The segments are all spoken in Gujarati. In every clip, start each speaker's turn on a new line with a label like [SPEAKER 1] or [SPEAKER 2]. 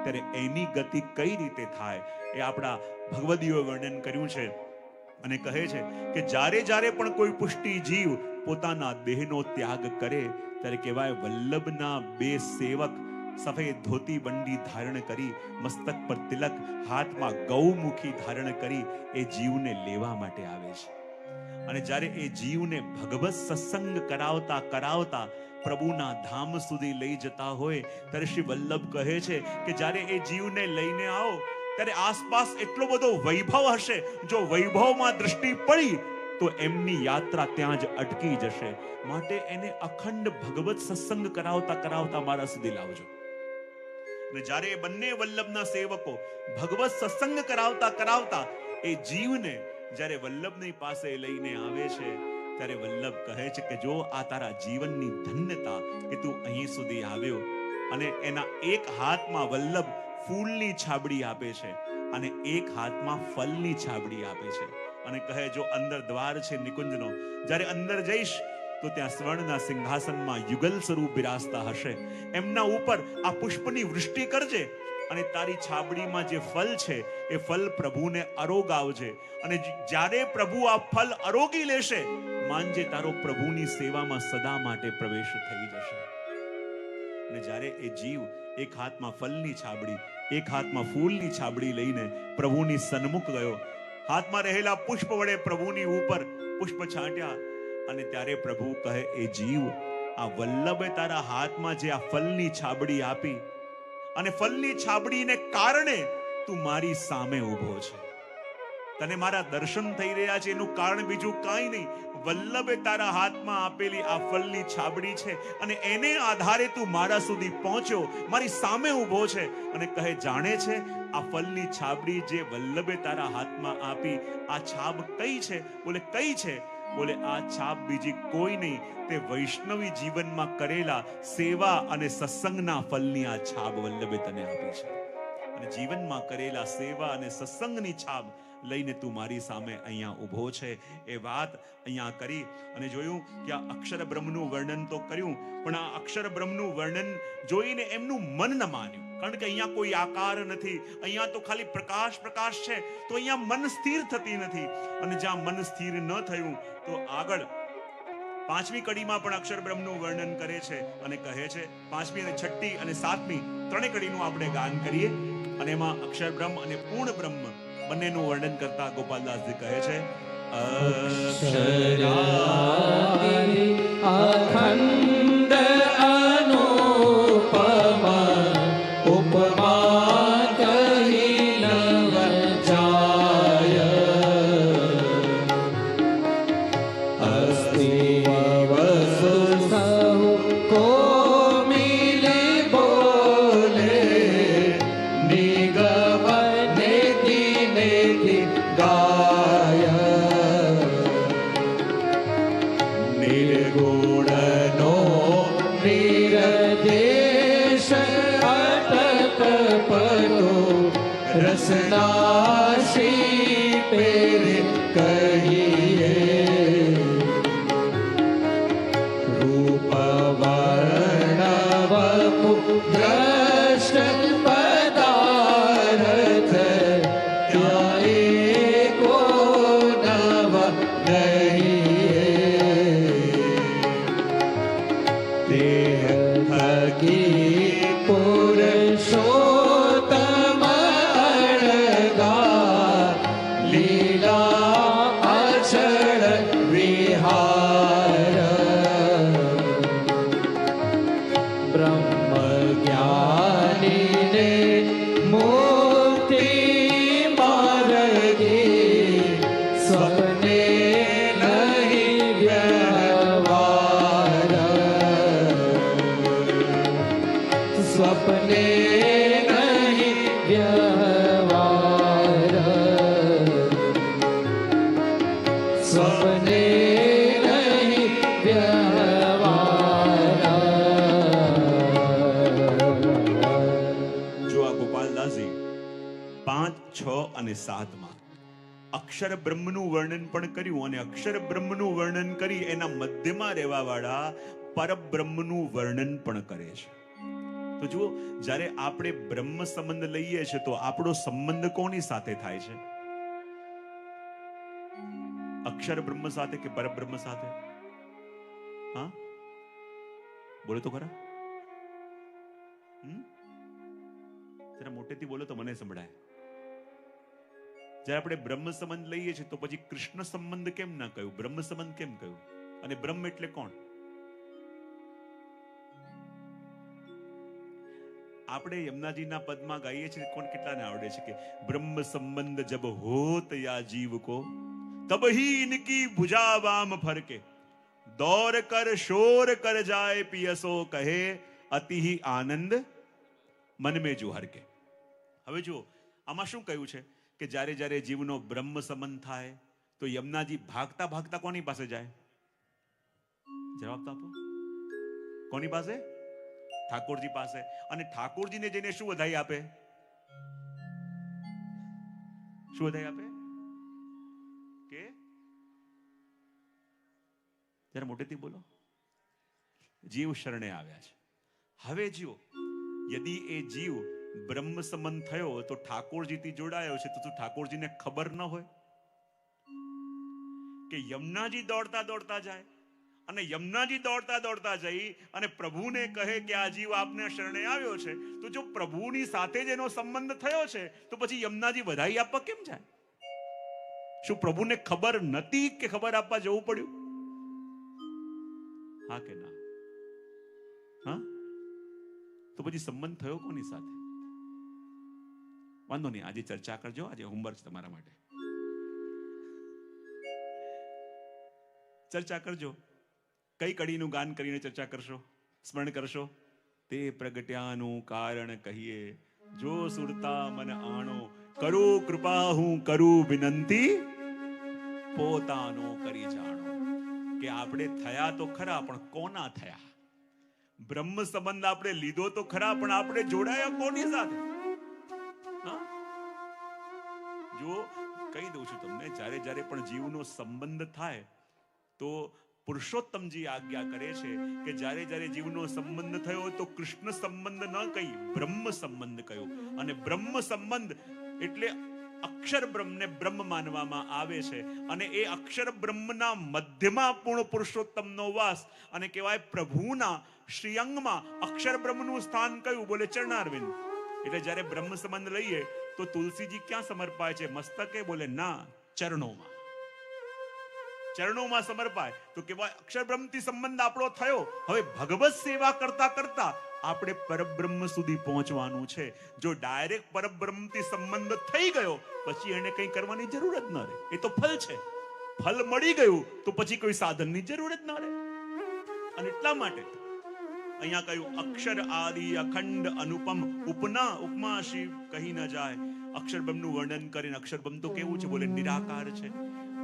[SPEAKER 1] ત્યારે એની ગતિ કઈ રીતે થાય એ આપણા ભગવદીઓએ વર્ણન કર્યું છે અને કહે છે કે જ્યારે જ્યારે પણ કોઈ પુષ્ટિ જીવ પોતાના દેહનો ત્યાગ કરે ત્યારે કહેવાય વલ્લભના બે સેવક સફેદ ધોતી બંડી ધારણ કરી, મસ્તક પર તિલક, હાથમાં ગૌમુખી ધારણ કરી એ જીવને લેવા માટે આવે છે. અને જ્યારે એ જીવને ભગવત સત્સંગ કરાવતા કરાવતા પ્રભુના ધામ સુધી લઈ જતા હોય ત્યારે શ્રી વલ્લભ કહે છે કે જ્યારે એ જીવને લઈને આવો ત્યારે આસપાસ એટલો બધો વૈભવ હશે, જો વૈભવમાં દૃષ્ટિ પડી તો એમની યાત્રા ત્યાં જ અટકી જશે. માટે એને અખંડ ભગવત સત્સંગ કરાવતા કરાવતા મારા સુધી લાવજો. અને જ્યારે એ બંને વલ્લભના સેવકો ભગવત સત્સંગ કરાવતા કરાવતા એ જીવને જ્યારે વલ્લભની પાસે લઈને આવે છે ત્યારે વલ્લભ કહે છે કે જો આ તારા જીવનની ધન્યતા કે તું અહીં સુધી આવ્યો. અને એના એક હાથમાં વલ્લભ ફૂલની છાબડી આપે છે અને એક હાથમાં ફલની છાબડી આપે છે અને કહે જો અંદર દ્વાર છે નિકુંજનો, જ્યારે અંદર જઈશ તો ત્યાં સ્વર્ણના સિંહાસનમાં યુગલ સ્વરૂપ બિરાજતા હશે, એમના ઉપર આ પુષ્પની વૃષ્ટિ કરજે અને તારી છાબડીમાં જે ફલ છે એ ફલ પ્રભુને આરોગાવજે. અને જ્યારે પ્રભુ આ ફલ આરોગી લેશે માનજે તારો પ્રભુની સેવામાં સદા માટે પ્રવેશ થઈ જશે. અને જ્યારે એ જીવ એક હાથમાં ફલની છાબડી એક હાથમાં ફૂલની છાબડી લઈને પ્રભુની સન્મુખ ગયો, હાથમાં રહેલા પુષ્પ વડે પ્રભુની ઉપર પુષ્પ છાંટ્યા અને ત્યારે પ્રભુ કહે એ જીવ આ વલ્લભે તારા હાથમાં જે આ ફલની છાબડી આપી અને ફલની છાબડીને કારણે તું મારી સામે ઊભો છે, તને મારા દર્શન થઈ રહ્યા છે એનું કારણ બીજું કાંઈ નહીં, વલ્લભે તારા હાથમાં આપેલી આ ફલની છાબડી છે અને એને આધારે તું મારા સુધી પહોંચ્યો, મારી સામે ઊભો છે. અને કહે જાણે છે આ ફલની છાબડી જે વલ્લભે તારા હાથમાં આપી આ છાબ કઈ છે? બોલે કઈ છે? બોલે આ છાપ બીજી કોઈ નહીં, તે વૈષ્ણવી જીવનમાં કરેલા સેવા અને સત્સંગના ફલની આ છાપ વલ્લભે તને આપી છે. અને જીવનમાં કરેલા સેવા અને સત્સંગની છાપ લઈને તું મારી સામે અહીંયા ઊભો છે. એ વાત અહીંયા કરી અને જોયું કે આ અક્ષર બ્રહ્મનું વર્ણન તો કર્યું, પણ આ અક્ષર બ્રહ્મનું વર્ણન જોઈને એમનું મન ન માન્યું, કારણ કે અહીંયા કોઈ આકાર નથી, અહીંયા તો ખાલી પ્રકાશ પ્રકાશ છે, તો અહીંયા મન સ્થિર થતી નથી. અને જ્યાં મન સ્થિર ન થયું તો આગળ પાંચમી કડીમાં પણ અક્ષર બ્રહ્મનું વર્ણન કરે છે અને કહે છે, પાંચમી અને છઠ્ઠી અને સાતમી ત્રણેય કડીનું આપણે ગાન કરીએ અને એમાં અક્ષર બ્રહ્મ અને પૂર્ણ બ્રહ્મ બંનેનું વર્ણન કરતા ગોપાલદાસજી કહે છે
[SPEAKER 2] અક્ષરાદિ અખંડ અનુપમ ઉપમા કહી ન જાય, અસ્તિ વસુ સૌ કો મિલે બોલે નિગમને દિને ગાય, નિર્ગુણનો નિરદેશ અટક પરો રસનાશી પેરે કહીએ, રૂપ વર્ણ વપુ દ્રષ્ટ પદાર્થ ત્યાં એકો નવ નહીં, દેહ થકી પુરુષોત્તમ અળગા લીલા અચળ વિહાર, બ્રહ્મ જ્ઞાનીને મુક્તિ માર્ગે સ્વપ્ને નહીં વ્યવહાર, સ્વપ્ને નહીં વ્યવહાર, સ્વપ્ને નહીં વ્યવહાર.
[SPEAKER 1] જો આ ગોપાલદાસજી 5, 6 અને 7 અક્ષર બ્રહ્મનું વર્ણન પણ કર્યું અને અક્ષર બ્રહ્મનું વર્ણન કરી એના મધ્યમાં રહેવા વાળા પરબ્રહ્મનું વર્ણન પણ કરે છે. તો જુઓ, જ્યારે આપણે બ્રહ્મ સંબંધ લઈએ છીએ તો આપણો સંબંધ કોની સાથે થાય છે? અક્ષર બ્રહ્મ સાથે કે પરબ્રહ્મ સાથે? હા, બોલો તો ખરા. જરા મોટેથી બોલો તો મને સંભળાય. જ્યારે આપણે બ્રહ્મ સંબંધ લઈએ છીએ તો પછી કૃષ્ણ સંબંધ કેમ ના કહ્યું, બ્રહ્મ સંબંધ કેમ કહ્યું? અને બ્રહ્મ એટલે કોણ? આપણે યમુનાજીના પદમાં ગાઈએ છીએ, કોણ કેટલાને આવડે છે કે બ્રહ્મ સંબંધ જબ હોત યા જીવ કો તબ ही इनकी भुजा वाम फरके दौर कर शोर कर जाए पियसो कहे अति ही आनंद મન મે જો હરકે. હવે જુઓ, આમાં શું કહ્યું છે કે જ્યારે જ્યારે જીવનો બ્રહ્મ સંબંધ થાય તો યમુનાજી ભાગતા ભાગતા કોની પાસે જાય? જવાબ તો આપો. કોની પાસે? ઠાકોરજી પાસે. અને ઠાકોરજીને જઈને શું વધાઈ આપે? શું વધાઈ આપે? કે જરા મોટેથી બોલો. જીવ શરણે આવ્યા છે. હવે જુઓ, યદિ એ જીવ બ્રહ્મ સંબંધ થયો તો ઠાકોરજીથી જોડાયો છે, તો ઠાકોરજીને ખબર ન હોય કે યમુનાજી દોડતા દોડતા જાય અને યમુનાજી દોડતા દોડતા જઈ અને પ્રભુને કહે કે આ જીવ આપને શરણે આવ્યો છે, તો જો પ્રભુની સાથે જ એનો સંબંધ થયો છે તો પછી યમુનાજી વધાઈ આપવા કેમ જાય? શું પ્રભુને ખબર નથી કે ખબર આપવા જવું પડ્યું? હા કે ના? હા, તો પછી સંબંધ થયો કોની સાથે? વાંધો નહીં, આજે ચર્ચા કરજો. આજે હોમવર્ક તમારા માટે ચર્ચા કરજો. કઈ કડીનું ગાન કરીને ચર્ચા કરશો, સ્મરણ કરશો? તે પ્રગટ્યાનું કારણ કહીએ જો સુરતા મન આણો, કરું કૃપા હું કરું વિનંતી પોતાનો કરી જાણો. કે આપણે થયા તો ખરા, પણ કોના થયા? બ્રહ્મ સંબંધ આપણે લીધો તો ખરા, પણ આપણે જોડાયા કોની સાથે? જો કહી દઉં છું તમને, જ્યારે જ્યારે પણ જીવનો સંબંધ થાય તો પુરુષોત્તમજી આજ્ઞા કરે છે કે જ્યારે જ્યારે જીવનો સંબંધ થયો તો કૃષ્ણ સંબંધ ન કહી બ્રહ્મ સંબંધ કહ્યો. અને બ્રહ્મ સંબંધ એટલે અક્ષર બ્રહ્મને બ્રહ્મ માનવામાં આવે છે. અને એ અક્ષર બ્રહ્મના મધ્યમાં પૂર્ણ પુરુષોત્તમનો વાસ. અને કહેવાય પ્રભુના શ્રીઅંગમાં અક્ષર બ્રહ્મનું સ્થાન કયું? બોલે ચરણારવિંદ. એટલે જ્યારે બ્રહ્મ સંબંધ લઈએ તો તુલસીજી ક્યાં સમર્પાય છે? મસ્તકે? બોલે ના, ચરણોમાં. ચરણોમાં સમર્પાય. તો કહેવાય અક્ષર બ્રહ્મથી સંબંધ આપણો થયો. હવે ભગવત સેવા કરતા કરતા આપણે પરબ્રહ્મ સુધી પહોંચવાનું છે. જો ડાયરેક્ટ પરબ્રહ્મથી સંબંધ થઈ ગયો પછી એને કંઈ કરવાની જરૂર જ ન રહે. એ તો ફલ છે. ફલ મળી ગયું તો પછી કોઈ સાધનની જરૂર જ ન રહે. અને એટલા માટે અહીંયા કહ્યું અક્ષર આદિ અખંડ અનુપમ ઉપના ઉપમા શિવ કહી ન જાય. અક્ષર બ્રહ્મનું વર્ણન કરીને, અક્ષર બ્રહ્મ તો કેવું છે? બોલે નિરાકાર છે.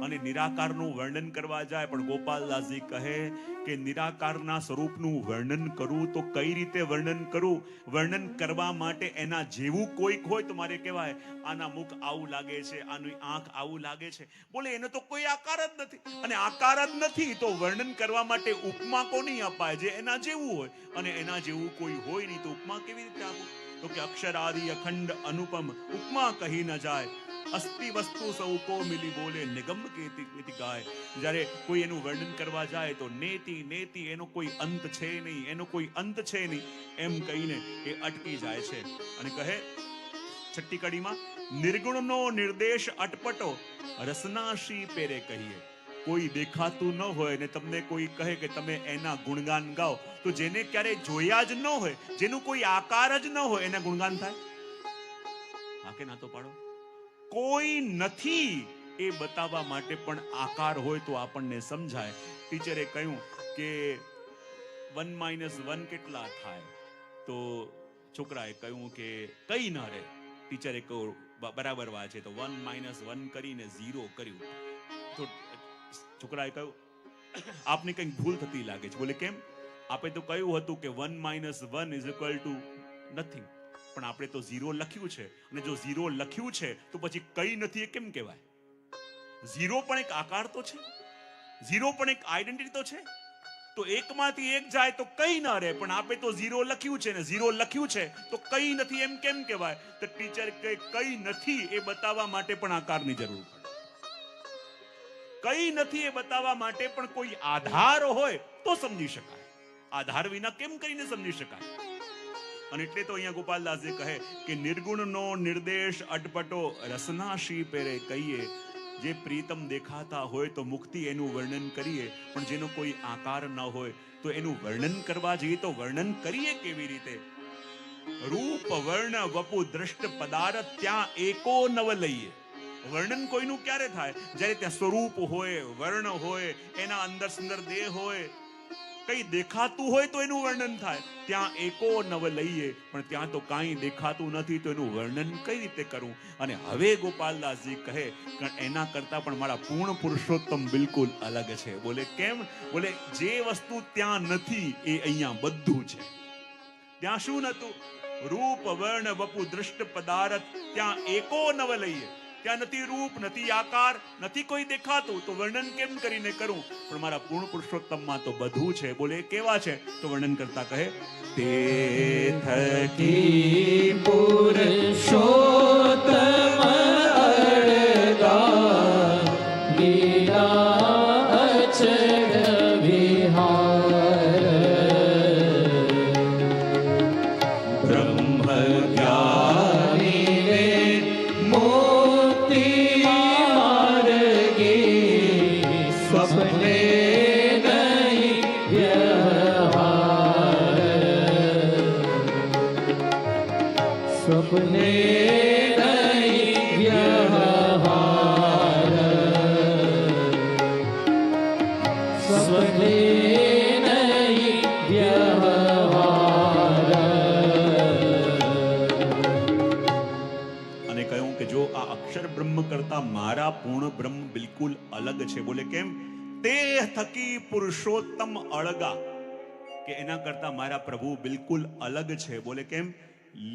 [SPEAKER 1] અને નિરાકારનું વર્ણન કરવા જાય પણ ગોપાલદાસજી કહે કે નિરાકારના સ્વરૂપનું વર્ણન કરું તો કઈ રીતે વર્ણન કરું? વર્ણન કરવા માટે એના જેવું કોઈક હોય તો મારે કહેવાય આના મુખ આવું લાગે છે, આની આંખ આવું લાગે છે. બોલે એનો તો કોઈ આકાર જ નથી. અને આકાર જ નથી તો વર્ણન કરવા માટે ઉપમા કોની અપાય? જે એના જેવું હોય. અને એના જેવું કોઈ હોય નહીં તો ઉપમા કેવી રીતે આપું? તો કે અક્ષર આદિ અખંડ અનુપમ ઉપમા કહી ન જાય. અસ્તિ વસ્તુ સૌ કો મિલી બોલે નિગમ કેતિ ગાય. જ્યારે કોઈ એનું વર્ણન કરવા જાય તો નેતિ નેતિ, એનો કોઈ અંત છે નહીં, એનો કોઈ અંત છે નહીં એમ કહીને એ અટકી જાય છે. અને કહે છઠ્ઠી કડીમાં નિર્ગુણનો નિર્દેશ અટપટો રસનાશી પેરે કહીએ. કોઈ દેખાતું ન હોય ને તમને કોઈ કહે કે તમે એના ગુણગાન ગાઓ, તો જેને ક્યારે જોયા જ ન હોય, જેનું કોઈ આકાર જ ન હોય, એના ગુણગાન થાય? હા કે ના તો પાડો. કોઈ નથી એ બતાવવા માટે પણ આકાર હોય તો આપણને સમજાય. ટીચરે કહ્યું કે 1 - 1 કેટલા થાય? તો છોકરાએ કહ્યું કે કઈ ન રહે. ટીચરે કહ્યું બરાબર વાંચે તો 1 - 1 કરીને 0 કર્યું. તો છોકરાએ કહ્યું આપને કંઈક ભૂલ થતી લાગે છે. બોલે કેમ? આપણે તો કહ્યું હતું કે 1 - 1 = નથિંગ. પણ આપણે તો 0 લખ્યું છે. અને જો 0 લખ્યું છે તો પછી કઈ નથી એ કેમ કહેવાય? 0 પણ એક આકાર તો છે, 0 પણ એક આઈડેન્ટિટી તો છે. તો એકમાંથી એક જાય તો કઈ ન રહે, પણ આપે તો ઝીરો લખ્યું છે ને ઝીરો લખ્યું છે તો કઈ નથી એમ કેમ કહેવાય? તો ટીચર કે કઈ નથી એ બતાવવા માટે પણ આકારની જરૂર પડે. કઈ નથી એ બતાવવા માટે પણ કોઈ આધાર હોય તો સમજી શકાય. આધાર વિના કેમ કરીને સમજી શકાય? અને એટલે તો અહીંયા ગોપાલદાસજી કહે કે નિર્ગુણનો નિર્દેશ અટપટો રસનાશી પેરે કહીએ. જે પ્રીતમ દેખાતા હોય તો મુક્તિ એનું વર્ણન કરીએ, પણ જેનો કોઈ આકાર ન હોય તો એનું વર્ણન કરવા જઈએ તો વર્ણન કરીએ કેવી રીતે? રૂપ વર્ણ વપુ દ્રષ્ટ પદાર્થ ત્યાં એકો નવ લઈએ. વર્ણન કોઈનું ક્યારે થાય? જ્યારે ત્યાં સ્વરૂપ હોય, વર્ણ હોય, એના અંદર સુંદર દેહ હોય, કઈ દેખાતું હોય તો એનું વર્ણન થાય. ત્યાં એકો નવ લઈએ, પણ ત્યાં તો કાંઈ દેખાતું નથી તો એનું વર્ણન કઈ રીતે કરું? અને હવે ગોપાલદાસજી કહે કે એના કરતા પણ મારા પૂર્ણ પુરુષોત્તમ બિલકુલ અલગ છે. બોલે કેમ? બોલે જે વસ્તુ ત્યાં નથી એ અહીંયા બધું છે. ત્યાં શું નતું? રૂપ વર્ણ વપુ દૃષ્ટ પદાર્થ ત્યાં એકો નવ લઈએ. ત્યાં નથી રૂપ, નથી આકાર, નથી કોઈ દેખાતું, તો વર્ણન કેમ કરીને કરું? પણ મારા પૂર્ણ પુરુષોત્તમમાં તો બધું છે. બોલે કેવા છે? તો વર્ણન કરતા કહે તે થકી
[SPEAKER 2] પુરુષોત્તમ અળગા લીલા અચળ વિહાર બ્રહ્મ જ્ઞાની મોક્તિ માર્ગે સ્વપ્ને નહીં વ્યવહાર સ્વપ્ને નહીં વ્યવહાર સ્વપ્ને નહીં વ્યવહાર.
[SPEAKER 1] અને કહ્યું કે જો આ અક્ષર બ્રહ્મ કરતા મારા પૂર્ણ બ્રહ્મ બિલકુલ અલગ છે. બોલે કેમ? તે થકી પુરુષોત્તમ અળગા, કે એના કરતા મારા પ્રભુ બિલકુલ અલગ છે. બોલે કેમ?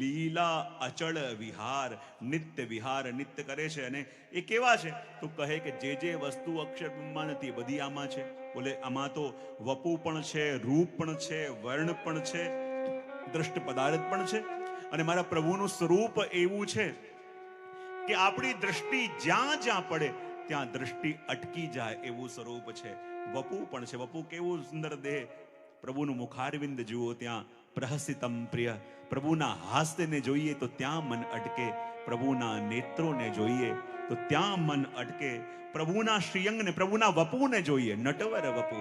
[SPEAKER 1] લીલા અચળ વિહાર, નિત્ય વિહાર, નિત્ય કરે છે. અને એ કેવા છે? તો કહે કે જે વસ્તુ અક્ષર બ્રહ્મમાં નથી બધી આમાં છે. બોલે આમાં તો વપુ પણ છે, રૂપ પણ છે, વર્ણ પણ છે, દ્રષ્ટ પદાર્થ પણ છે. અને મારા પ્રભુનું સ્વરૂપ એવું છે કે આપણી દ્રષ્ટિ જ્યાં જ્યાં પડે ત્યાં દ્રષ્ટિ અટકી જાય એવું સ્વરૂપ છે. વપુ પણ છે. વપુ કેવું સુંદર દેહ! પ્રભુનું મુખારવિંદ જુઓ, ત્યાં પ્રહસિતમ પ્રિય. પ્રભુના હાસ્યને જોઈએ તો ત્યાં મન અટકે. પ્રભુના નેત્રોને જોઈએ તો ત્યાં મન અટકે. પ્રભુના શ્રીઅંગને, પ્રભુના વપુને જોઈએ, નટવર વપુ,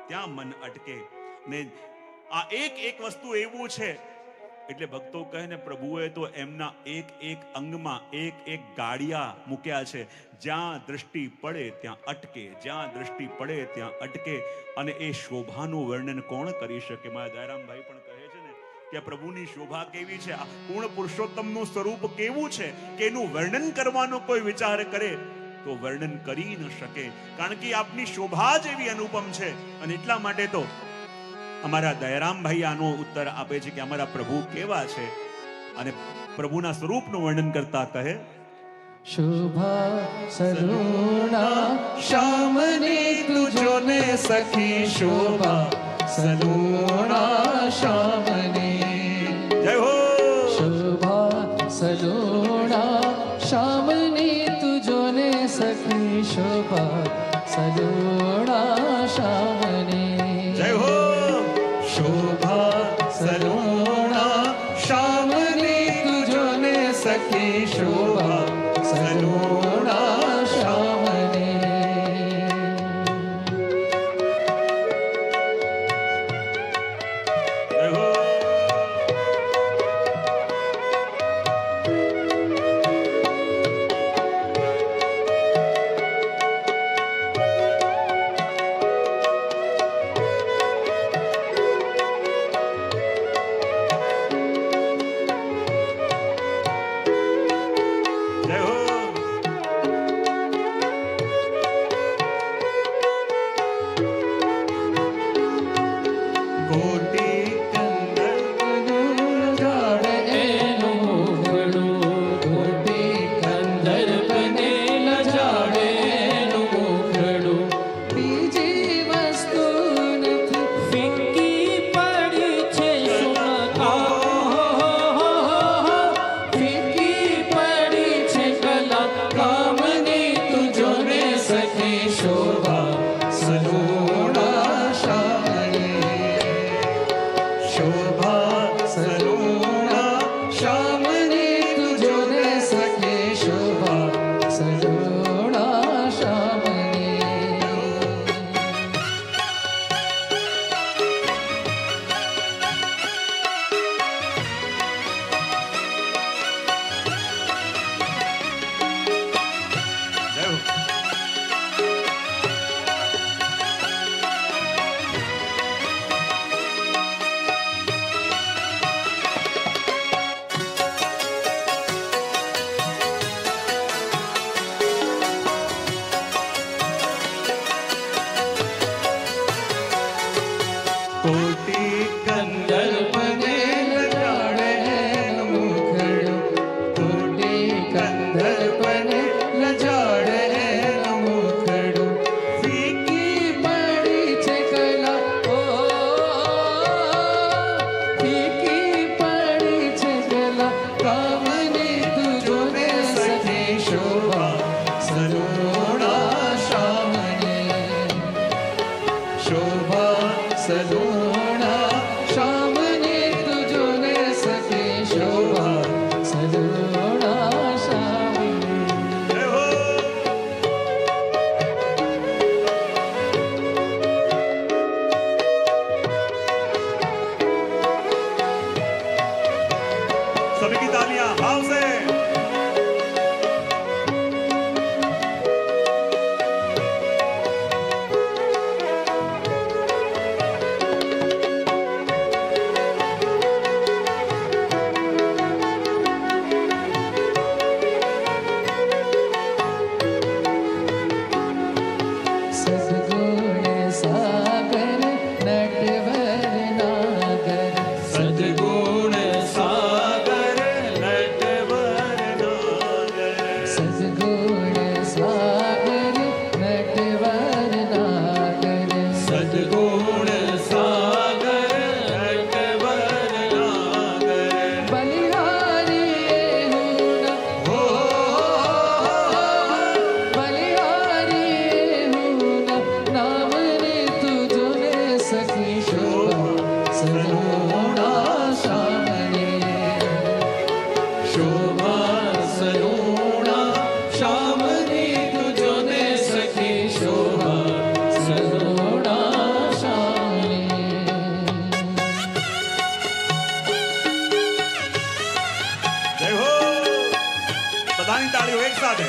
[SPEAKER 1] ત્યાં મન અટકે. ને આ એક એક વસ્તુ એવું છે એટલે ભક્તો કહે ને પ્રભુએ તો એમના એક એક અંગમાં એક એક ગાડિયા મૂક્યા છે. જ્યાં દ્રષ્ટિ પડે ત્યાં અટકે, જ્યાં દ્રષ્ટિ પડે ત્યાં અટકે. અને એ શોભાનું વર્ણન કોણ કરી શકે? મારા દયારામભાઈ પણ કહે છે ને કે પ્રભુની શોભા કેવી છે, આ પૂર્ણ પુરુષોત્તમનું સ્વરૂપ કેવું છે કે એનું વર્ણન કરવાનો કોઈ વિચાર કરે તો વર્ણન કરી ન શકે. કારણ કે આપની શોભા જ એવી અનુપમ છે. અને એટલા માટે તો અમારા દયારામભાઈ આનો ઉત્તર આપે છે કે અમારા પ્રભુ કેવા છે. અને પ્રભુના સ્વરૂપનું વર્ણન કરતા કહે
[SPEAKER 2] શુભા સલુણા શ્યામની તુજોને સખી શોભા સલુણા શ્યામની.
[SPEAKER 1] જય હો.
[SPEAKER 2] શુભા સલુણા શ્યામની તુજોને સખી શોભા સલુણા શ્યામની.
[SPEAKER 1] જય હો.
[SPEAKER 2] શોભા સલુણા શ્યામની તુજોને સખી શોભા સલુણા શ્યામની.
[SPEAKER 1] જય હો. બધાની તાળીઓ એક સાથે.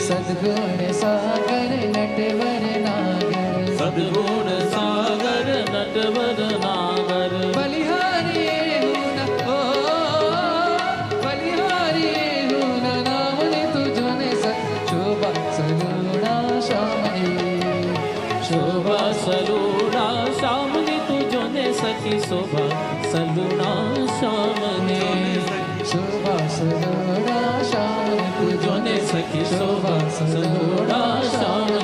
[SPEAKER 2] सद्गुण सागर नटवर नागर,
[SPEAKER 3] सद्गुण सागर नटवर नागर,
[SPEAKER 2] बलिहारी हूँ ओ बलिहारी हूँ नाम ने तुझने शोभा सलूणा श्यामनी,
[SPEAKER 3] शोभा सलूणा श्यामनी तुझने सखी शोभा सलूणा श्यामनी,
[SPEAKER 2] शोभा सलूणा श्यामनी
[SPEAKER 3] तुझने सखी शोभा सलूणा श्यामनी।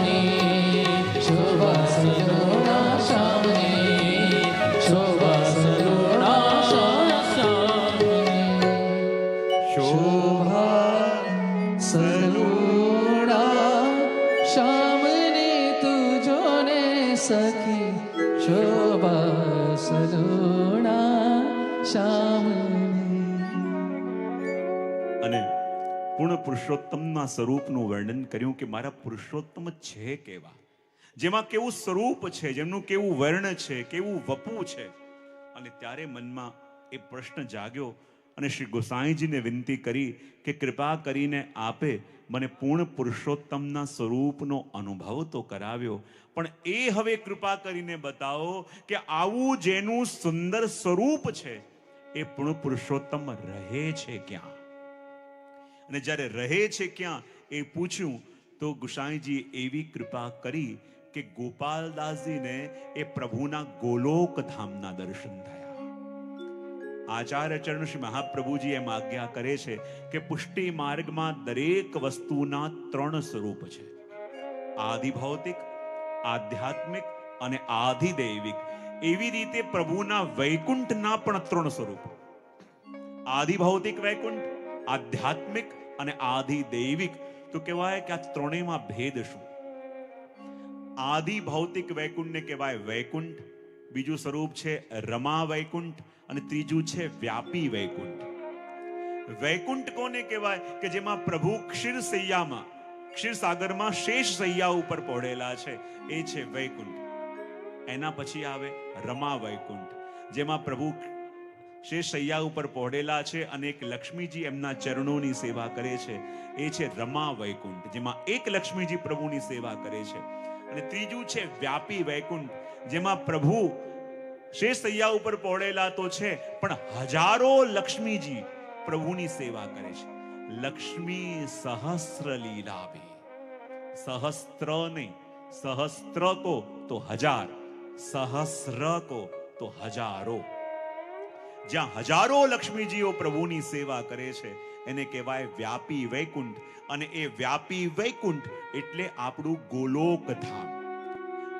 [SPEAKER 2] સખી શોભા સલુણા શ્યામની.
[SPEAKER 1] અને પૂર્ણ પુરુષોત્તમના સ્વરૂપનું વર્ણન કર્યું કે મારા પુરુષોત્તમ છે કેવા, જેમાં કેવું સ્વરૂપ છે, જેમનું કેવું વર્ણ છે, કેવું વપુ છે. અને ત્યારે મનમાં એ પ્રશ્ન જાગ્યો અને શ્રી ગોસાઈજીને વિનંતી કરી કે કૃપા કરીને આપે મને પૂર્ણ પુરુષોત્તમના સ્વરૂપનો અનુભવ તો કરાવ્યો, પણ એ હવે કૃપા કરીને બતાવો કે આવું જેનું સુંદર સ્વરૂપ છે એ પૂર્ણ પુરુષોત્તમ રહે છે ક્યાં. અને જ્યારે રહે છે ક્યાં એ પૂછ્યું તો ગુસાઈજીએ એવી કૃપા કરી કે ગોપાલદાસજીને એ પ્રભુના ગોલોક ધામના દર્શન થયા. આચાર્ય ચરણ શ્રી મહાપ્રભુજી એમ આજ્ઞા કરે છે કે પુષ્ટિ માર્ગમાં દરેક વસ્તુના 3 સ્વરૂપ છે: આદિ ભૌતિક, આધ્યાત્મિક અને આધિદૈવિક. એવી રીતે પ્રભુના વૈકુંઠના પણ 3 સ્વરૂપ: આદિ ભૌતિક વૈકુંઠ, આધ્યાત્મિક અને આધિદૈવિક. તો કહેવાય કે આ ત્રણેયમાં ભેદ શું? આદિ ભૌતિક વૈકુંઠને કહેવાય વૈકુંઠ, બીજું સ્વરૂપ છે રમા વૈકુંઠ અને ત્રીજું છે વ્યાપી વૈકુંઠ. વૈકુંઠ કોને કહેવાય? કે જેમાં પ્રભુ ક્ષીરસૈયામાં, ક્ષીરસાગરમાં શેષ સૈયા ઉપર પહોળેલા છે, એ છે વૈકુંઠ. એના પછી આવે રમા વૈકુંઠ, જેમાં પ્રભુ શેષ સૈયા ઉપર પહોળેલા છે અને એક લક્ષ્મીજી એમના ચરણોની સેવા કરે છે, એ છે રમા વૈકુંઠ, જેમાં એક લક્ષ્મીજી પ્રભુની સેવા કરે છે. અને ત્રીજું છે વ્યાપી વૈકુંઠ, જેમાં પ્રભુ શેષ સૈયા ઉપર પહોળેલા તો છે પણ હજારો લક્ષ્મીજી પ્રભુની સેવા કરે છે. લક્ષ્મી સહસ્ત્ર લીલાવે, સહસ્ત્ર નહીં, સહસ્ત્ર કો તો 1000, સહસ્ર કો તો હજારો. જ્યાં હજારો લક્ષ્મીજીઓ પ્રભુની સેવા કરે છે એને કહેવાય વ્યાપી વૈકુંઠ. અને એ વ્યાપી વૈકુંઠ એટલે આપણું ગોલોક ધામ.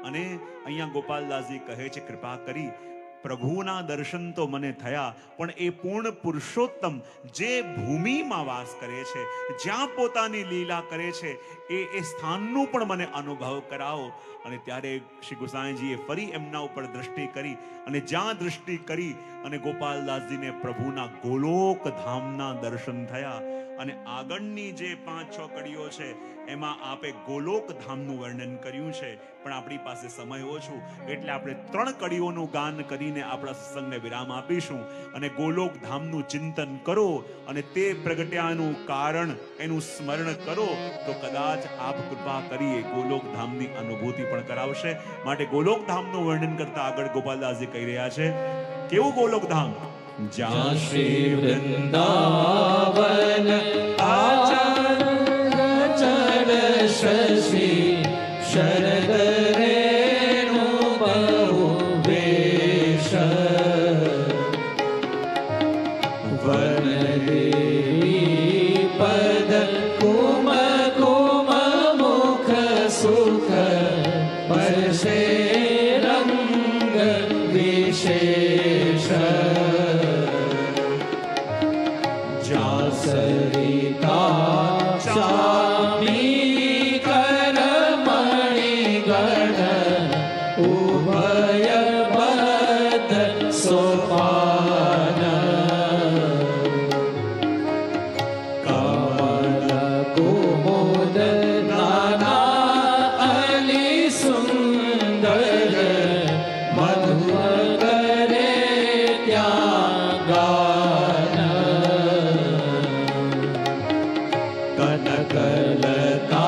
[SPEAKER 1] અને અહીંયા ગોપાલદાસજી કહે છે કૃપા કરી પ્રભુના દર્શન તો મને થયા, પણ એ પૂર્ણ પુરુષોત્તમ જે ભૂમિમાં વાસ કરે છે, જ્યાં પોતાની લીલા કરે છે, એ સ્થાનનું પણ મને અનુભવ કરાવો. અને ત્યારે શ્રી ગોસાઈજીએ ફરી એમના ઉપર દ્રષ્ટિ કરી અને જ્યાં દ્રષ્ટિ કરી અને ગોપાલદાસજીને પ્રભુના ગોલોક ધામના દર્શન થયા. અને આગળની જે 5-6 કડીઓ છે એમાં આપે ગોલોક ધામનું વર્ણન કર્યું છે, પણ આપણી પાસે સમય ઓછો એટલે આપણે 3 કડીઓનું ગાન કરીને આપણા સત્સંગને વિરામ આપીશું. અને ગોલોક ધામનું ચિંતન કરો અને તે પ્રગટ્યાનું કારણ એનું સ્મરણ કરો તો કદાચ આપ કૃપા કરીએ ગોલોક ધામની અનુભૂતિ પણ કરાવશે. માટે ગોલોક ધામનું વર્ણન કરતા આગળ ગોપાલદાસજી કહી રહ્યા છે કેવું ગોલોક ધામ?
[SPEAKER 3] જ્યાં શ્રી વૃંદાવન આચરણ શશી શરદ રેણુ બહુ વેશ વનદેવી પદ કુમ કુમ મુખ સુખ પરસે રંગ વિશેષ સરિતા ચામી કરમણી ગણ ઉભય બદ સોપાન કમલ કુમુદ નાના અલી સુંદર મધુર કરે ત્યાં ગાન કનકલતા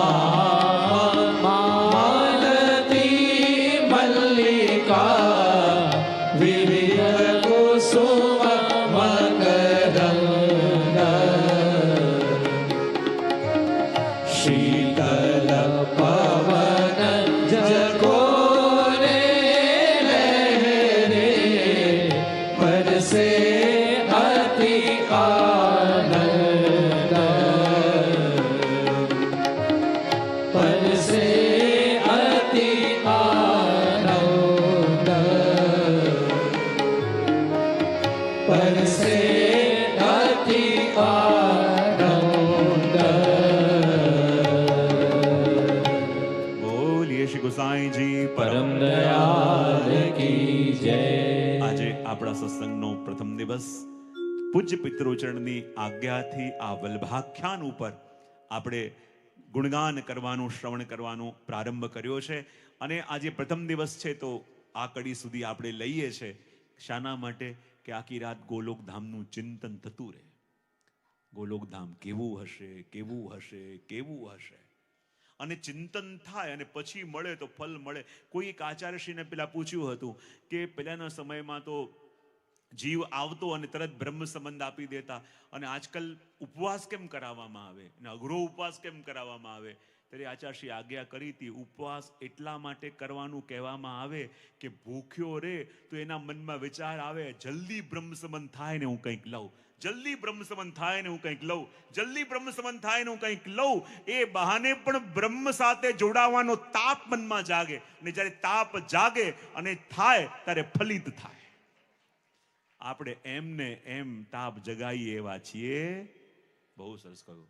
[SPEAKER 3] માલતી મલ્લિકા વિવિધ કુસુમ મકરંદ શીતલ પવન જકોરે લહેરે પરસે અતિ આનંદ પરસે અતિ આનંદ પરસે અતિ આનંદ.
[SPEAKER 1] બોલીએ શ્રી સાંઈજી
[SPEAKER 3] પરમ દયાલ કી જય.
[SPEAKER 1] આજે આપણા સત્સંગનો પ્રથમ દિવસ પૂજ્ય પિતૃચરણની આજ્ઞાથી આ વલ્ભાખ્યાન ઉપર આપણે ગુણગાન કરવાનું, શ્રવણ કરવાનું પ્રારંભ કર્યો છે. અને આજે પ્રથમ દિવસ છે તો આ કડી સુધી આપણે લઈએ છે. શાના માટે? કે આખી રાત ગોલોકધામનું ચિંતન થતું રહે. ગોલોકધામ કેવું હશે, કેવું હશે, કેવું હશે. અને ચિંતન થાય અને પછી મળે તો ફલ મળે. કોઈ એક આચાર્યશ્રીને પેલા પૂછ્યું હતું કે પહેલાના સમયમાં તો જીવ આવતો અને તરત બ્રહ્મ સંબંધ આપી દેતા, અને આજકાલ ઉપવાસ કેમ કરાવવામાં આવે અને અઘરો ઉપવાસ કેમ કરાવવામાં આવે? ત્યારે આચાર્યશ્રી આજ્ઞા કરી હતી, ઉપવાસ એટલા માટે કરવાનું કહેવામાં આવે કે ભૂખ્યો રે તો એના મનમાં વિચાર આવે, જલ્દી બ્રહ્મ સંબંધ થાય ને હું કંઈક લઉં, જલ્દી બ્રહ્મ સંબંધ થાય ને હું કંઈક લઉં, જલ્દી બ્રહ્મ સંબંધ થાય ને હું કંઈક લઉં. એ બહાને પણ બ્રહ્મ સાથે જોડાવાનો તાપ મનમાં જાગે, અને જ્યારે તાપ જાગે અને થાય ત્યારે ફલિત થાય. આપણે એમને એમ તાપ જગાઈએ એવા છીએ. બહુ સરસ કહ્યું.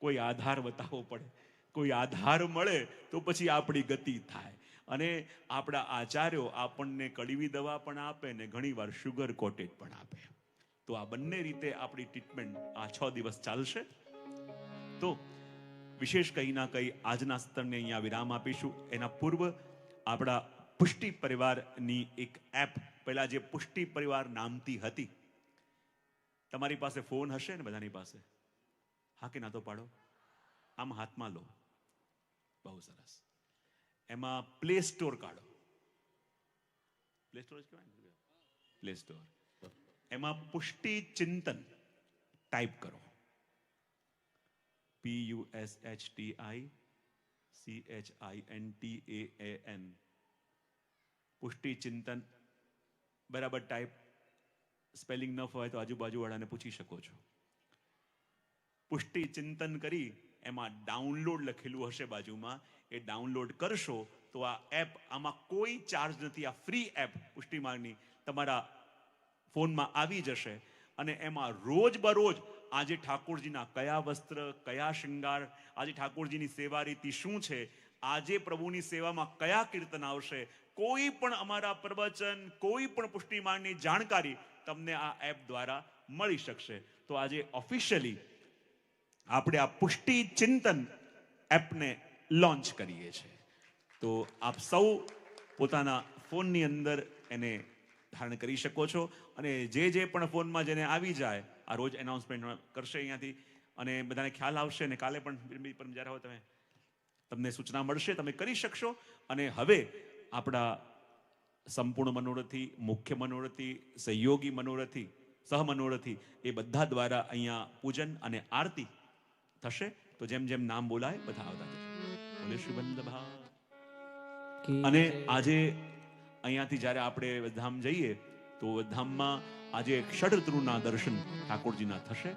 [SPEAKER 1] કોઈ આધાર બતાવવો પડે, કોઈ આધાર મળે તો પછી આપણી ગતિ થાય. અને આપણા આચાર્યો આપણને કડવી દવા પણ આપે ને ઘણીવાર શુગર કોટેડ પણ આપે. તો આ બંને રીતે આપણી ટ્રીટમેન્ટ આ 6 દિવસ ચાલશે. તો વિશેષ કંઈ ના કંઈ આજના સત્રને અહીંયા વિરામ આપીશું. એના પૂર્વ આપણા પુષ્ટિ પરિવારની એક એપ, પહેલા જે પુષ્ટિ પરિવાર નામથી હતી, તમારી પાસે ફોન હશે ને બધાની પાસે? હા કે ના તો પાડો. આમ હાથમાં લો. બહુ સરસ. એમાં પ્લે સ્ટોર કાઢો. પ્લે સ્ટોર જ કહેવાય ને? Play store. એમાં પુષ્ટિ ચિંતન ટાઈપ કરો. PUSHTICHINTAN. પુષ્ટિ ચિંતન બરાબર ટાઈપ. સ્પેલિંગ ન હોય તો આજુબાજુવાળાને પૂછી શકો છો. પુષ્ટિ ચિંતન કરી એમાં ડાઉનલોડ લખેલું હશે બાજુમાં, એ ડાઉનલોડ કરશો તો આ એપ, આમાં કોઈ ચાર્જ નથી, આ ફ્રી એપ પુષ્ટિમાર્ગની તમારા ફોનમાં આવી જશે. અને એમાં રોજ બરોજ આજે ઠાકોરજીના કયા વસ્ત્ર, કયા શૃંગાર, આજે ઠાકોરજીની સેવા રીતિ શું છે, આજે પ્રભુની સેવામાં કયા કીર્તન આવશે, કોઈ પણ અમારા પ્રવચન, કોઈ પણ પુષ્ટિમાર્ગની જાણકારી તમને આ એપ દ્વારા મળી શકશે. તો આજે ઓફિશિયલી આપણે આ પુષ્ટિ ચિંતન એપને લોન્ચ કરીએ છીએ. તો આપ સૌ પોતાના ફોનની અંદર એને ધારણ કરી શકો છો. અને જે પણ ફોનમાં જેને આવી જાય, આ રોજ એનાઉન્સમેન્ટ કરશે અહીંયાથી, અને બધાને ખ્યાલ આવશે. અને કાલે પણ જ્યારે હોય તમને સૂચના મળશે, તમે કરી શકશો. અને હવે આપણા સંપૂર્ણ મનોરથી, મુખ્ય મનોરથી, સહયોગી મનોરથી, સહમનોરથી એ બધા દ્વારા અહીંયા પૂજન અને આરતી થશે. તો જેમ જેમ નામ બોલાય બધા આવતા જશે. બોલે શ્રી વલ્લભા. અને આજે અહીંયાથી જ્યારે આપણે ધામ જઈએ તો ધામમાં આજે ષડઋતુના દર્શન ઠાકોરજીના થશે.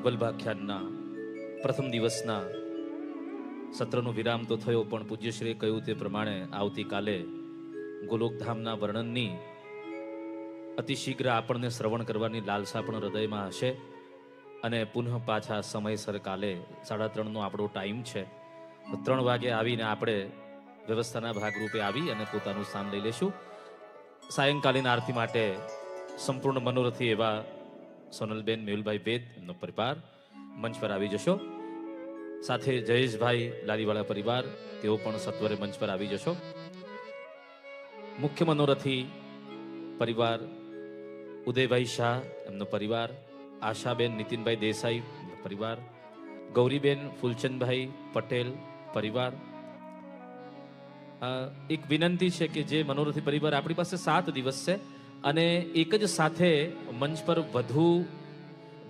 [SPEAKER 4] વલ્ભાખ્યાનના પ્રથમ દિવસના સત્રનો વિરામ તો થયો, પણ પૂજ્યશ્રીએ કહ્યું તે પ્રમાણે આવતીકાલે ગોલોકધામના વર્ણનની અતિશીઘ્ર આપણને શ્રવણ કરવાની લાલસા પણ હૃદયમાં હશે. અને પુનઃ પાછા સમયસર કાલે 3:30નો આપણો ટાઈમ છે. 3 વાગે આવીને આપણે વ્યવસ્થાના ભાગરૂપે આવી અને પોતાનું સ્થાન લઈ લેશું. સાયંકાલીન આરતી માટે સંપૂર્ણ મનોરથી એવા સોનલબેન, મેહુલભાઈ વેદ, એમનો પરિવાર મંચ પર આવી જશો. સાથે જયેશભાઈ લારીવાળા પરિવાર, તેઓ પણ સત્વરે મંચ પર આવી જશો. મુખ્ય મનોરથી પરિવાર ઉદયભાઈ શાહ, એમનો પરિવાર આશાબેન નીતિનભાઈ દેસાઈ પરિવાર, ગૌરીબેન ફૂલચંદભાઈ પટેલ પરિવાર. એક વિનંતી છે કે જે મનોરથી પરિવાર આપણી પાસે 7 દિવસ છે અને એક જ સાથે મંચ પર વધુ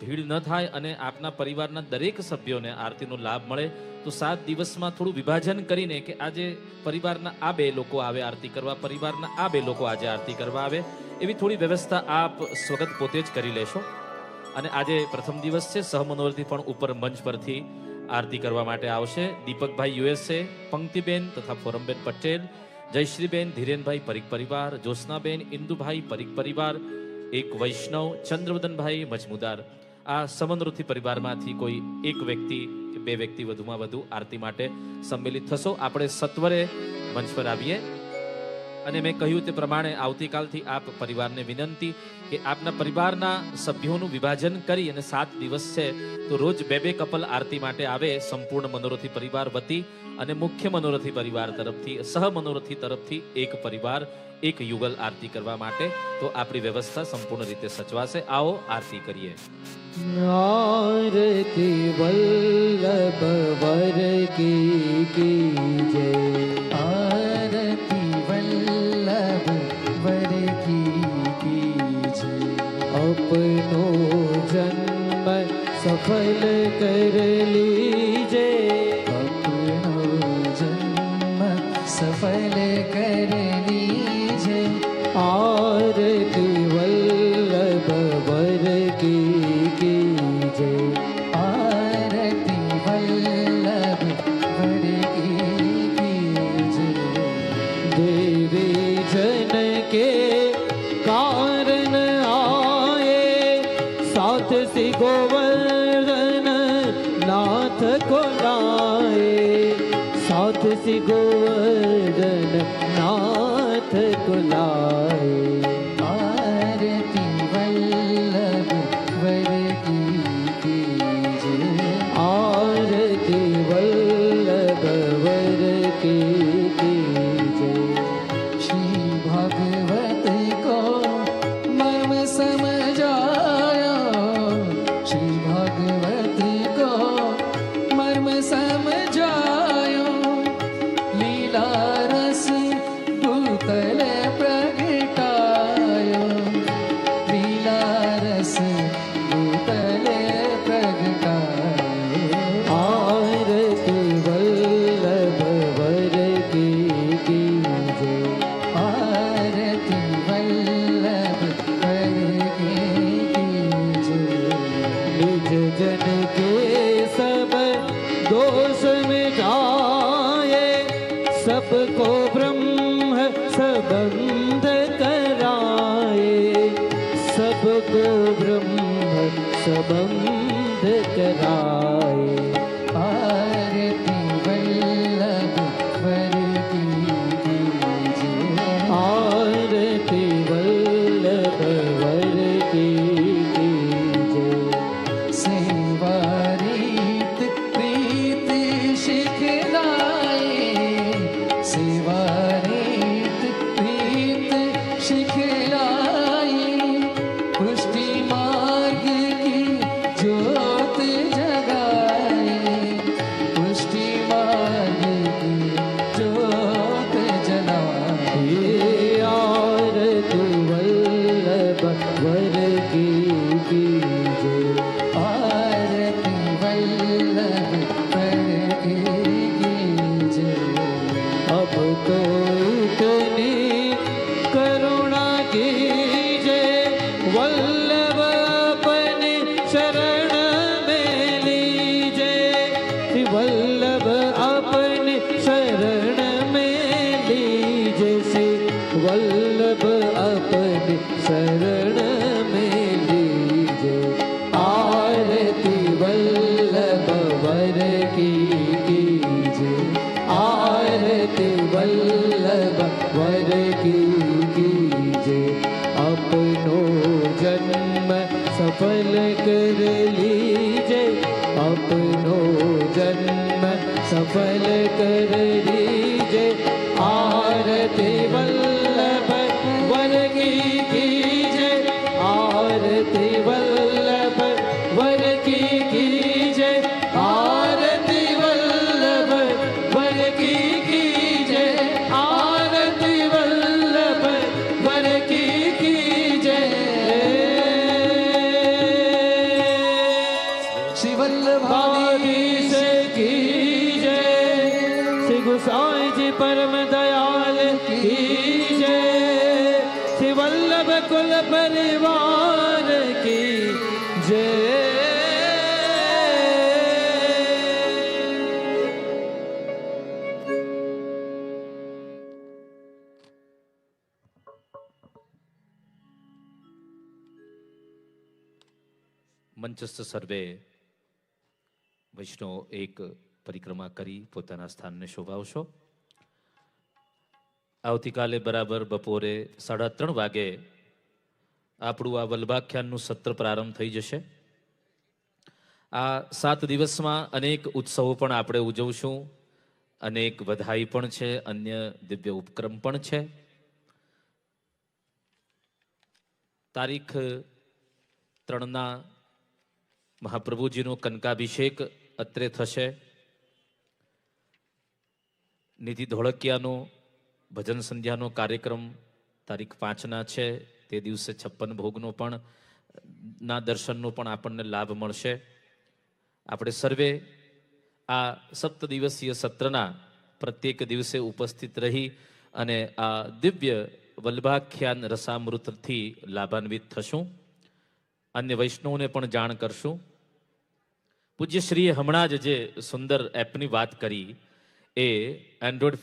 [SPEAKER 4] ભીડ ન થાય અને આપના પરિવારના દરેક સભ્યોને આરતીનો લાભ મળે તો 7 દિવસમાં થોડું વિભાજન કરીને કે આજે પરિવારના આ 2 લોકો આવે આરતી કરવા, પરિવારના આ 2 લોકો આજે આરતી કરવા આવે, એવી થોડી વ્યવસ્થા આપ સ્વગત પોતે જ કરી લેશો. અને આજે પ્રથમ દિવસ છે, સહમનોરથી પણ ઉપર મંચ પરથી આરતી કરવા માટે આવશે. દીપકભાઈ યુએસએ, પંક્તિબેન તથા ફોરમબેન પટેલ, જયશ્રીબેન ધીરેનભાઈ પરીખ પરિવાર, જ્યોત્સનાબેન ઇન્દુભાઈ પરીખ પરિવાર, એક વૈષ્ણવ ચંદ્રવદનભાઈ મજમુદાર. આ સમનોરથી પરિવારમાંથી કોઈ એક વ્યક્તિ કે 2 વ્યક્તિ વધુમાં વધુ આરતી માટે સંમેલિત થશો. આપણે સત્વરે મંચ પર આવીએ અને મેં કહ્યું તે પ્રમાણે આવતીકાલથી આપ પરિવારને વિનંતી કે આપના પરિવારના સભ્યોનું વિભાજન કરી અને 7 દિવસ છે તો રોજ 2 કપલ આરતી માટે આવે સંપૂર્ણ મનોરથી પરિવાર વતી, અને મુખ્ય મનોરથી પરિવાર તરફથી, સહ મનોરથી તરફથી એક પરિવાર એક યુગલ આરતી કરવા માટે. તો આપણી વ્યવસ્થા સંપૂર્ણ રીતે સચવાશે. આવો આરતી કરીએ.
[SPEAKER 3] आरती वल्लभ वर की जय,
[SPEAKER 2] आरती वल्लभ वर की जय.
[SPEAKER 3] अपनो जन्म सफल कर लीजे,
[SPEAKER 2] अपनो जन्म सफल कर लीजे.
[SPEAKER 3] आरती वल्लभ वर की जय,
[SPEAKER 2] आरती वल्लभ वर की जय.
[SPEAKER 3] देवी जन के कारण आए, साथ सी गोवर्धन नाथ को लाए, साथ सी गोवर्धन नाथ को लाए.
[SPEAKER 2] आरती वल्लभ वर की जय.
[SPEAKER 3] आरती वल्लभ वर की जय.
[SPEAKER 2] श्री भागवत को मर्म समझाया, श्री भागवत को मर्म समझाया. लीला रस भूतल प्रगटाया, लीला रस भूतल प्रगटाया.
[SPEAKER 3] आरती वल्लभ वर की जय.
[SPEAKER 2] आरती वल्लभ वर की जय.
[SPEAKER 3] निज जन के सब दोष मिटाए, सबको ब्रह्म संबंध कराए, सबको ब्रह्म संबंध कराए.
[SPEAKER 2] आरती वल्लभ वर की जय.
[SPEAKER 3] आरती वल्लभ वर की जय.
[SPEAKER 2] सेवा रीत प्रीत सिखलाए, सेवा रीत प्रीत सिखलाए. पुष्टि मार्ग की ज्योत जगाए, पुष्टि मार्ग की ज्योत जलाए.
[SPEAKER 3] ये आरती वल्लभ वर की जय.
[SPEAKER 2] आरती वल्लभ वर की जय.
[SPEAKER 3] अब तो इतनी करुणा कीजे, वल्लभ अपने शरण में लीजे, वल्लभ अपने शरण में लीजे, से वल्लभ अपने शरण में लीजे. आरती वल्लभ वर की जय. आरती वल्लभ वर की जय. अपनो जन्म सफल कर लीजे, अपनो जन्म सफल कर लीजे. आरती वल्लभ वर की जय. आरती वल्लभ परम दयाल की जय, श्री वल्लभ कुल परिवार की जय।
[SPEAKER 4] મંચસ્થ સર્વે વૈષ્ણવ એક પરિક્રમા કરી પોતાના સ્થાનને શોભાવશો. આવતીકાલે બરાબર બપોરે 3:30 વાગે આપણું આ વલ્ભાખ્યાનનું સત્ર પ્રારંભ થઈ જશે. આ 7 દિવસમાં અનેક ઉત્સવો પણ આપણે ઉજવશું, અનેક વધાઈ પણ છે, અન્ય દિવ્ય ઉપક્રમ પણ છે. તારીખ 3ના મહાપ્રભુજીનો કનકાભિષેક અત્રે થશે. નિધિ ધોળકિયાનો ભજન સંધ્યાનો કાર્યક્રમ તારીખ 5ના છે. તે દિવસે 56 ભોગનો પણ ના દર્શનનો પણ આપણને લાભ મળશે. આપણે સર્વે આ 7 દિવસીય સત્રના પ્રત્યેક દિવસે ઉપસ્થિત રહી અને આ દિવ્ય વલ્ભાખ્યાન રસામૃતથી લાભાન્વિત થશું. અન્ય વૈષ્ણવને પણ જાણ કરશું. પૂજ્યશ્રીએ હમણાં જ જે સુંદર એપની વાત કરી એ એન્ડ્રોઈડ